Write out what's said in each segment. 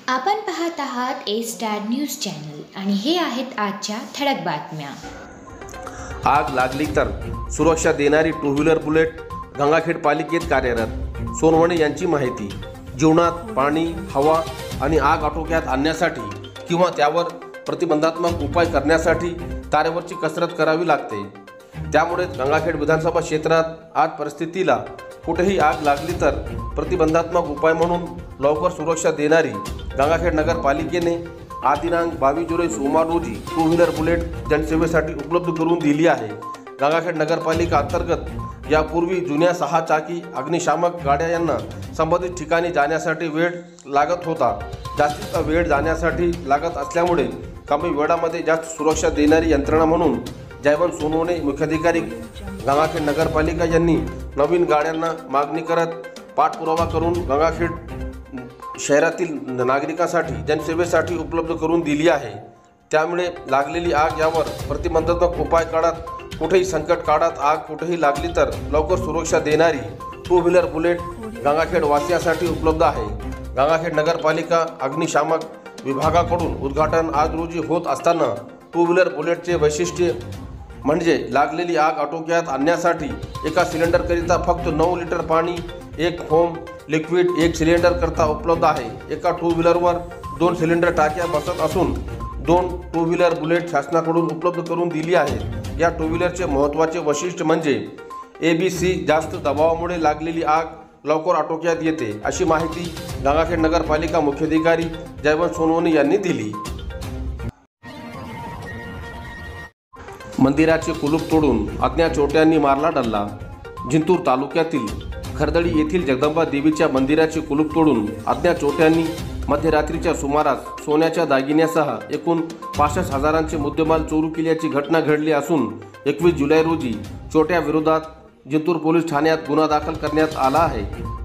आपण पाहत आहात ए स्टार न्यूज चॅनल आणि हे आहेत आजच्या ठळक बातम्या। आग लागली तर सुरक्षा देणारी टू व्हीलर बुलेट गंगाखेड पालिकेत कार्यरत। सोनवणे यांची माहिती। जीवनात पाणी, हवा आणि आग आटोक्यात आणण्यासाठी किंवा त्यावर प्रतिबंधात्मक उपाय करण्यासाठी तारेवरची कसरत करावी लागते। त्यामुळे गंगाखेड विधानसभा क्षेत्रात आज परिस्थितीला कुठेही आग लागली तर प्रतिबंधात्मक उपाय म्हणून लवकर सुरक्षा देणारी गंगाखेड नगरपालिकेने आज दिनांक 22 जुलै सोमवार रोजी टू व्हीलर बुलेट जनसेवेसाठी उपलब्ध करून दिली आहे। गंगाखेड नगरपालिका अंतर्गत यापूर्वी जुन्या 6 चाकी अग्निशामक गाड्या यांना संबंधित ठिकाणी जाण्यासाठी वेळ लागत होता। जास्तीचा वेळ जाण्यासाठी लागत असल्यामुळे कमी वेळामध्ये जास्त सुरक्षा देणारी यंत्रणा म्हणून जयवंत सोनवणे मुख्याधिकारी गंगाखेड नगरपालिका यांनी नवीन गाड्यांना मागणी करत पाठपुरावा करून गंगाखेड शहरातील नागरिकांसाठी जनसेवेसाठी उपलब्ध करून दिली आहे। त्यामुळे लागलेली आग यावर प्रतिबंधात्मक उपाय काळात कुठेही संकट काळात आग कुठेही लागली तर लवकर सुरक्षा देणारी टू व्हीलर बुलेट गंगाखेड वासियांसाठी उपलब्ध आहे। गंगाखेड नगरपालिका अग्निशामक विभागाकडून उद्घाटन आज रोजी होत असताना टू व्हीलर बुलेटचे वैशिष्ट्य म्हणजे लागलेली आग आटोक्यात आणण्यासाठी एका सिलेंडरकरिता फक्त 9 लिटर पाणी, 1 फोम लिक्विड 1 सिलेंडर करता उपलब्ध आहे। एका टू व्हीलरवर 2 सिलेंडर टाक्या बसत असून 2 टू व्हीलर बुलेट शासनाकडून उपलब्ध करून दिली आहे। या टू व्हीलरचे महत्त्वाचे वैशिष्ट्य म्हणजे ABC जास्त दबावामुळे लागलेली आग लवकर आटोक्यात येते, अशी माहिती गंगाखेड नगरपालिका मुख्याधिकारी जयवंत सोनवणे यांनी दिली। मंदिराचे कुलूप तोडून अज्ञात चोरट्यांनी मारला डल्ला। जिंतूर तालुक्यातील खरदडी येथील जगदंबा देवीच्या मंदिराचे कुलूप तोडून अज्ञात चोरट्यांनी मध्यरात्रीच्या सुमारास सोन्याच्या दागिन्यासह एकूण 65 हजारांचे मुद्देमाल चोरी केल्याची घटना घडली असून 21 जुलै रोजी चोरट्याविरोधात जिंतूर पोलीस ठाण्यात गुन्हा दाखल करण्यात आला आहे।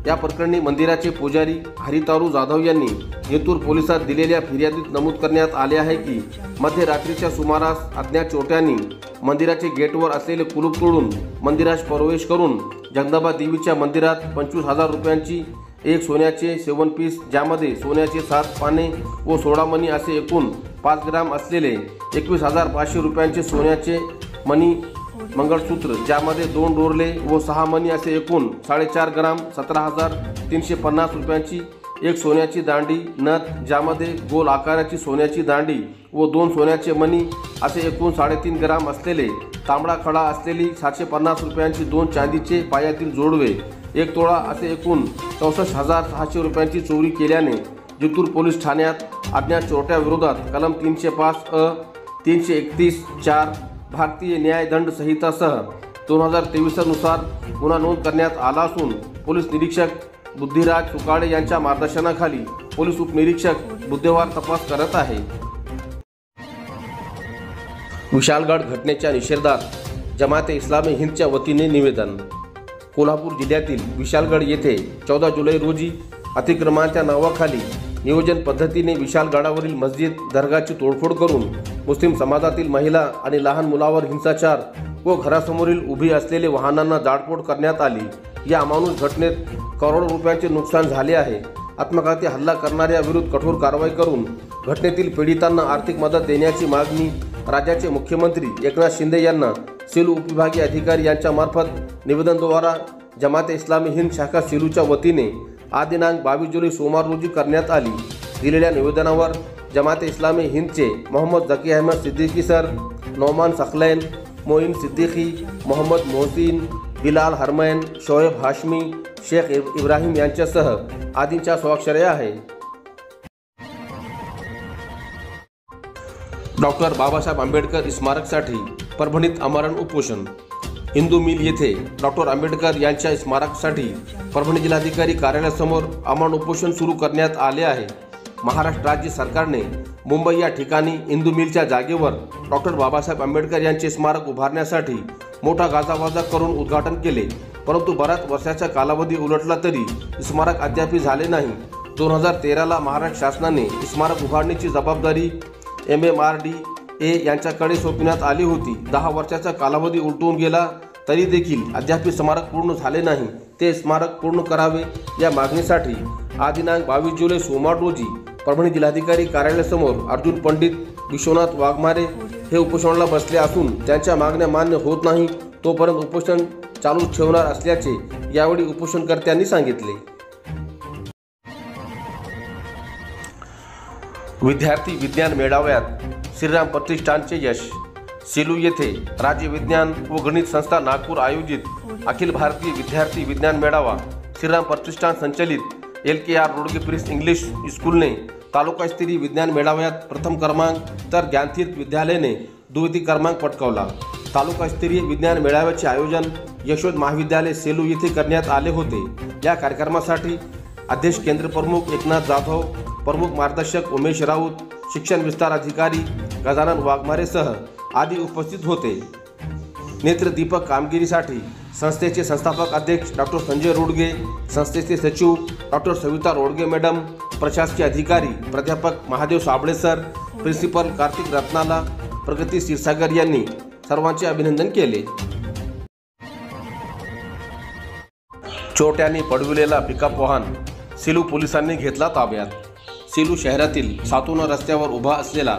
या प्रकरणी मंदिराचे पुजारी हरितारू जाधव यांनी जिंतूर पोलिसात दिलेल्या फिर्यादीत नमूद करण्यात आले आहे की मध्यरात्रीच्या सुमारास अज्ञात चोरट्यांनी मंदिराचे गेटवर असलेले कुलूप तोडून मंदिरात प्रवेश करून जगदंबा देवीच्या मंदिरात 25,000 रुपयांची एक सोन्याचे 7 पीस, ज्यामध्ये सोन्याचे 7 पाने व 16 मणी असे एकूण 5 ग्राम असलेले 21,500 रुपयांचे सोन्याचे मणी मंगळसूत्र, ज्यामध्ये 2 डोरले व 6 मणी असे एकूण 4.5 ग्राम 17,350 रुपयांची एक सोन्याची दांडी नथ, ज्यामध्ये गोल आकाराची सोन्याची दांडी व 2 सोन्याचे मणी असे एकूण 3.5 ग्राम असलेले तांबडा खडा असलेली 750 रुपयांची 2 चांदीचे पायातील जोडवे 1 तोळा असे एकूण 64,600 रुपयांची चोरी केल्याने जिंतूर पोलीस ठाण्यात अज्ञात चोरट्याविरोधात कलम 305 अ 331-4 भारतीय न्यायदंड संहितासह 2023 नुसार गुन्हा नोंद करण्यात आला असून पोलीस निरीक्षक बुद्धिराज सुकाळे यांच्या मार्गदर्शनाखाली पोलीस उपनिरीक्षक बुधवार तपास करत आहे। विशालगड घटनेच्या निषेधार्थ जमाते इस्लामी हिंदच्या वतीने निवेदन। कोल्हापूर जिल्ह्यातील विशालगड येथे 14 जुलै रोजी अतिक्रमणाच्या नावाखाली नियोजन पद्धतीने विशालगडावरील मस्जिद दर्गाची तोडफोड करून मुस्लिम समाजातील महिला आणि लहान मुलावर हिंसाचार व घरासमोरील उभी असलेले वाहनांना जाळपोळ करण्यात आली। या अमानुष घटनेत करोडो रुपयांचे नुकसान झाले आहे। आत्मघाती हल्ला करणाऱ्या विरुद्ध कठोर कारवाई करून घटनेतील पीडितांना आर्थिक मदत देण्याची मागणी राज्याचे मुख्यमंत्री एकनाथ शिंदे यांना सेलू उपविभागीय अधिकारी यांच्या मार्फत निवेदनाद्वारा जमाते इस्लामी हिंद शाखा सेलूच्या वतीने आज दिनांक 22 जुलै सोमवार रोजी करण्यात आली। दिलेल्या निवेदनावर जमाते इस्लामी हिंदचे मोहम्मद जकी अहमद सिद्दीकी सर, नौमान सखलैन, मोईन सिद्दीकी, मोहम्मद मोहसिन, बिलाल हरमैन, शोएब हाशमी, शेख इब्राहिम यांच्यासह आदींच्या स्वाक्षऱ्या आहे। डॉक्टर बाबासाहेब आंबेडकर स्मारकासाठी परभणीत आमरण उपोषण। हिंदू मिल येथे डॉक्टर आंबेडकर यांच्या स्मारकासाठी परभणी जिल्हाधिकारी कार्यालयासमोर आमरण उपोषण सुरू करण्यात आले आहे। महाराष्ट्र राज्य सरकारने मुंबई या ठिकाणी हिंदू मिलच्या जागेवर डॉक्टर बाबासाहेब आंबेडकर यांचे स्मारक उभारण्यासाठी मोठा गाजावाजा करून उद्घाटन केले, परंतु बऱ्याच वर्षाचा कालावधी उलटला तरी स्मारक अद्याप झाले नाही। 2013ला महाराष्ट्र शासनाने स्मारक उभारण्याची जबाबदारी MMRDA यांच्याकडे सोपविण्यात आली होती। 10 वर्षाचा कालावधी उलटून गेला तरी देखील अद्याप स्मारक पूर्ण झाले नाही। ते स्मारक पूर्ण करावे या मागणीसाठी आज दिनांक 22 जुलै सोमवार रोजी परभणी जिल्हाधिकारी कार्यालयासमोर अर्जुन पंडित, विश्वनाथ वाघमारे हे उपोषणाला बसले असून त्यांच्या मागण्या मान्य होत नाही तोपर्यंत उपोषण चालू ठेवणार असल्याचे यावेळी उपोषणकर्त्यांनी सांगितले। विद्यार्थी विज्ञान मेळाव्यात श्रीराम प्रतिष्ठानचे यश। सेलू येथे राज्य विज्ञान व गणित संस्था नागपूर आयोजित अखिल भारतीय विद्यार्थी विज्ञान मेळावा श्रीराम प्रतिष्ठान संचलित LKR रोडगे प्रिन्स इंग्लिश स्कूलने तालुकास्तरीय विज्ञान मेळाव्यात प्रथम क्रमांक तर ज्ञानतीर्थ विद्यालयाने द्वितीय क्रमांक पटकावला। तालुकास्तरीय विज्ञान मेळाव्याचे आयोजन यशोद महाविद्यालय सेलू येथे करण्यात आले होते। या कार्यक्रमासाठी अध्यक्ष केंद्र प्रमुख एकनाथ जाधव, प्रमुख मार्गदर्शक उमेश राऊत, शिक्षण विस्तार अधिकारी गजानन वाघमारेसह आदी उपस्थित होते। नेत्रदीपक कामगिरीसाठी संस्थेचे संस्थापक अध्यक्ष डॉक्टर संजय रोडगे, संस्थेचे सचिव डॉक्टर सविता रोडगे मॅडम, प्रशासकीय अधिकारी प्राध्यापक महादेव साबळे सर, प्रिन्सिपल कार्तिक रत्नाला, प्रगती क्षीरसागर यांनी सर्वांचे अभिनंदन केले। चोरट्यांनी पडविलेला पिकअप वाहन सेलू पोलिसांनी घेतला ताब्यात। सेलू शहरातील सातोना रस्त्यावर उभा असलेला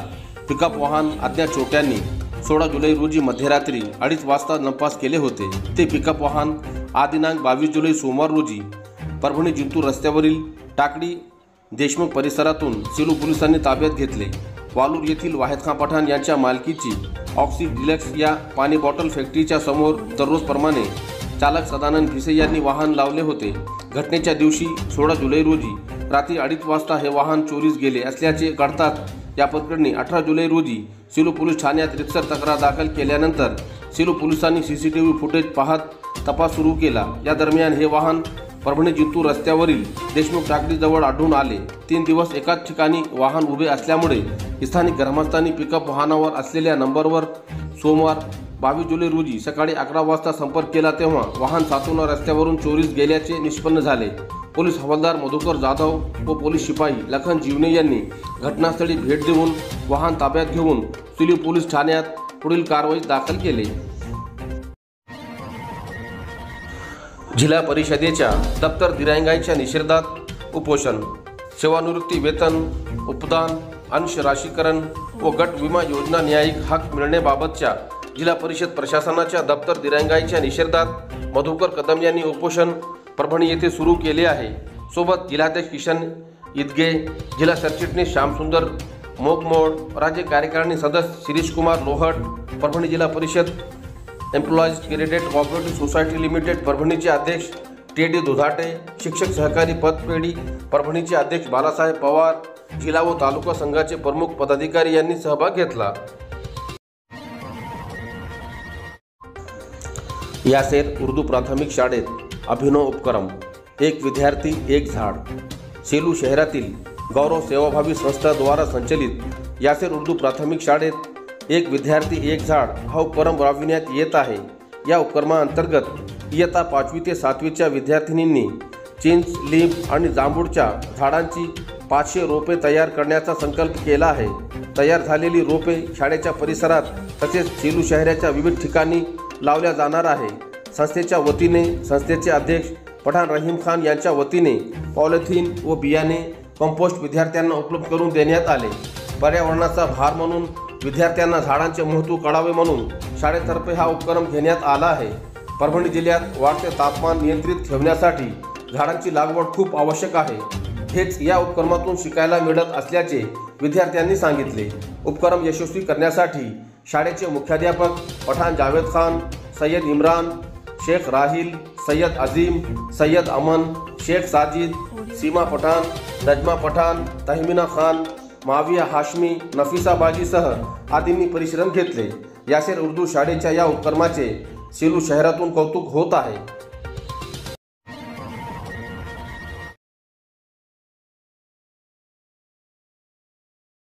पिकअप वाहन अज्ञात चोरट्यांनी 16 जुलै रोजी मध्यरात्री 2:30 वाजता नपास केले होते। ते पिकअप वाहन दिनांक 22 जुलै सोमवार रोजी परभणी जिंतूर रस्त्यावरील टाकडी देशमुख परिसरातून सेलू पोलिसांनी ताब्यात घेतले। वालूर येथील वाहेदखान पठाण यांच्या मालकीची ऑक्सी डिलक्स या पाणी बॉटल फॅक्टरीच्या समोर दररोजप्रमाणे चालक सदानंद भिसे यांनी वाहन लावले होते। घटनेच्या दिवशी 16 जुलै रोजी रात्री 2:30 वाजता हे वाहन चोरीस गेले असल्याचे कळताच या प्रकरणी 18 जुलै रोजी सेलू पोलीस ठाण्यात रितसर तक्रार दाखल केल्यानंतर सेलू पोलिसांनी CCTV फुटेज पाहत तपास सुरू केला। या दरम्यान हे वाहन परभणी जिंतूर रस्त्यावरील देशमुख टाकडीजवळ आढळून आले। 3 दिवस एकाच ठिकाणी वाहन उभे असल्यामुळे स्थानिक ग्रामस्थांनी पिकअप वाहनावर असलेल्या नंबरवर सोमवार 22 जुलै रोजी सकाळी 11 वाजता संपर्क केला तेव्हा वाहन सातोना रस्त्यावरून चोरीस गेल्याचे निष्पन्न झाले। पोलीस हवालदार मधुकर जाधव व पोलीस शिपाई लखन जीवने यांनी घटनास्थळी भेट देऊन वाहन ताब्यात घेऊन सेलू पोलीस ठाण्यात पुढील कारवाई दाखल केली। जिल्हा परिषदेच्या दप्तर दिरंगाईच्या निषेधात उपोषण। सेवानिवृत्ती वेतन, उपदान, अंश राशीकरण व गट विमा योजना न्यायिक हक मिळण्याबाबतच्या जिल्हा परिषद प्रशासनाच्या दप्तर दिरंगाईच्या निषेधात मधुकर कदम यांनी उपोषण परभणी येथे सुरू केले आहे। सोबत जिल्हाध्यक्ष किशन इदगे, जिल्हा सरचिटणीस श्यामसुंदर मोगमोड, राज्य कार्यकारिणी सदस्य शिरीष कुमार लोहट, परभणी जिल्हा परिषद employees credit cooperative society limited परभणीचे अध्यक्ष TD दुधाटे, शिक्षक सहकारी पतपेढी परभणीचे अध्यक्ष बालासाहेब पवार, जिल्हा व तालुका संघाचे प्रमुख पदाधिकारी यांनी सहभाग घेतला। यासेर उर्दू प्राथमिक शाळेत अभिनव उपक्रम, एक विद्यार्थी एक झाड। सेलू शहरातील गौरव सेवाभावी संस्थाद्वारा संचलित यासेर उर्दू प्राथमिक शाळेत एक विद्यार्थी एक झाड हा उपक्रम राबविण्यात येत आहे। या उपक्रमाअंतर्गत इयत्ता 5वी ते 7वीच्या विद्यार्थिनींनी चिंच, लिंब आणि जांभूळच्या झाडांची 500 रोपे तयार करण्याचा संकल्प केला आहे। तयार झालेली रोपे शाळेच्या परिसरात तसेच सेलू शहराच्या विविध ठिकाणी लावल्या जाणार आहे। संस्थेच्या वतीने संस्थेचे अध्यक्ष पठाण रहीम खान यांच्या वतीने पॉलिथिन व बियाणे कंपोस्ट विद्यार्थ्यांना उपलब्ध करून देण्यात आले। पर्यावरणाचा भार म्हणून विद्यार्थ्यांना झाडांचे महत्त्व कळावे म्हणून शाळेतर्फे हा उपक्रम घेण्यात आला आहे। परभणी जिल्ह्यात वाढते तापमान नियंत्रित ठेवण्यासाठी झाडांची लागवड खूप आवश्यक आहे। हेच या उपक्रमातून शिकायला मिळत असल्याचे विद्यार्थ्यांनी सांगितले। उपक्रम यशस्वी करण्यासाठी शाळेचे मुख्याध्यापक पठाण जावेद खान, सय्यद इम्रान, शेख राहिल, सय्यद अजीम, सय्यद अमन, शेख साजिद, सीमा पठाण, नजमा पठाण, तहमीना खान, माविया हाशमी, नफिसा बाजीसह आदींनी परिश्रम घेतले। यासेर उर्दू शाळेच्या या उपक्रमाचे सेलू शहरातून कौतुक होत आहे।